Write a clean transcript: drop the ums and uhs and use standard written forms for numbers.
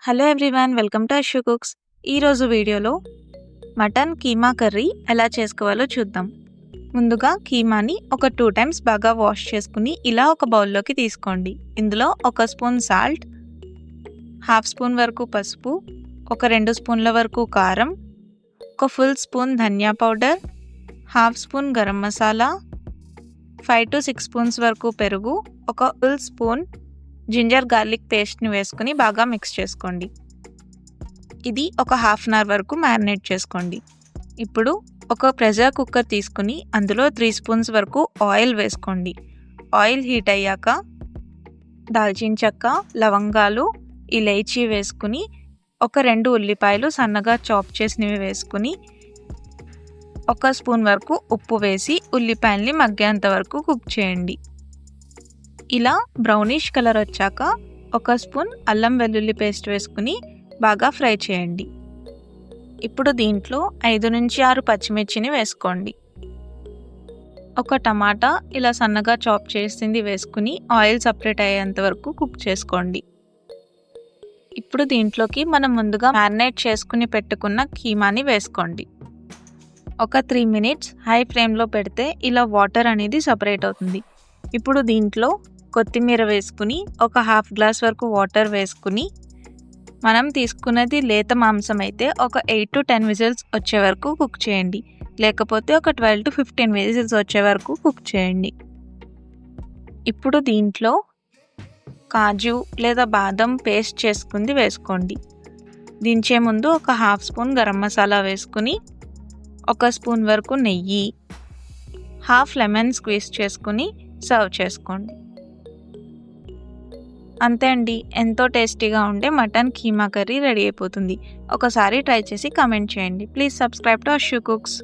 Hello everyone, welcome to Ashu cooks. ఈరోజు వీడియోలో mutton keema curry ఎలా చేసుకోవాలో చూద్దాం. ముందుగా కీమాని ఒక 2 టైమ్స్ బాగా వాష్ చేసుకుని ఇలా ఒక బౌల్లోకి తీసుకోండి. ఇందులో 1 స్పూన్ సాల్ట్, 1/2 స్పూన్ వరకు పసుపు, ఒక 2 స్పూన్ల వరకు కారం, ఒక ఫుల్ స్పూన్ ధనియా powder, 1/2 spoon garam masala, 5 to 6 spoons వరకు పెరుగు, ఒక ఫుల్ స్పూన్ జింజర్ గార్లిక్ పేస్ట్ని వేసుకుని బాగా మిక్స్ చేసుకోండి. ఇది ఒక 1/2 అన్ అవర్ వరకు మ్యారినేట్ చేసుకోండి. ఇప్పుడు ఒక ప్రెషర్ కుక్కర్ తీసుకుని అందులో 3 స్పూన్స్ వరకు ఆయిల్ వేసుకోండి. ఆయిల్ హీట్ అయ్యాక దాల్చిన చెక్క, లవంగాలు, ఇలైచీ వేసుకుని ఒక 2 ఉల్లిపాయలు సన్నగా చాప్ చేసినవి వేసుకుని 1 స్పూన్ వరకు ఉప్పు వేసి ఉల్లిపాయల్ని మగ్గేంత వరకు కుక్ చేయండి. ఇలా బ్రౌనిష్ కలర్ వచ్చాక 1 స్పూన్ అల్లం వెల్లుల్లి పేస్ట్ వేసుకుని బాగా ఫ్రై చేయండి. ఇప్పుడు దీంట్లో 5 నుంచి 6 పచ్చిమిర్చిని వేసుకోండి. ఒక టమాటా ఇలా సన్నగా చాప్ చేసింది వేసుకుని ఆయిల్ సపరేట్ అయ్యేంత వరకు కుక్ చేసుకోండి. ఇప్పుడు దీంట్లోకి మనం ముందుగా మ్యారినేట్ చేసుకుని పెట్టుకున్న కీమాని వేసుకోండి. ఒక 3 మినిట్స్ హై ఫ్లేమ్లో పెడితే ఇలా వాటర్ అనేది సపరేట్ అవుతుంది. ఇప్పుడు దీంట్లో కొత్తిమీర వేసుకుని ఒక 1/2 గ్లాస్ వరకు వాటర్ వేసుకుని, మనం తీసుకున్నది లేత మాంసం అయితే ఒక 8 to 10 విజిల్స్ వచ్చే వరకు కుక్ చేయండి. లేకపోతే ఒక 12 to 15 విజిల్స్ వచ్చే వరకు కుక్ చేయండి. ఇప్పుడు దీంట్లో కాజు లేదా బాదం పేస్ట్ చేసుకుంది వేసుకోండి. దించే ముందు ఒక 1/2 స్పూన్ గరం మసాలా వేసుకుని 1 స్పూన్ వరకు నెయ్యి, 1/2 లెమన్ స్క్వీజ్ చేసుకుని సర్వ్ చేసుకోండి. అంతే అండి, ఎంతో టేస్టీగా ఉండే మటన్ కీమా కర్రీ రెడీ అయిపోతుంది. ఒకసారి ట్రై చేసి కామెంట్ చేయండి. Please subscribe to Ashu cooks.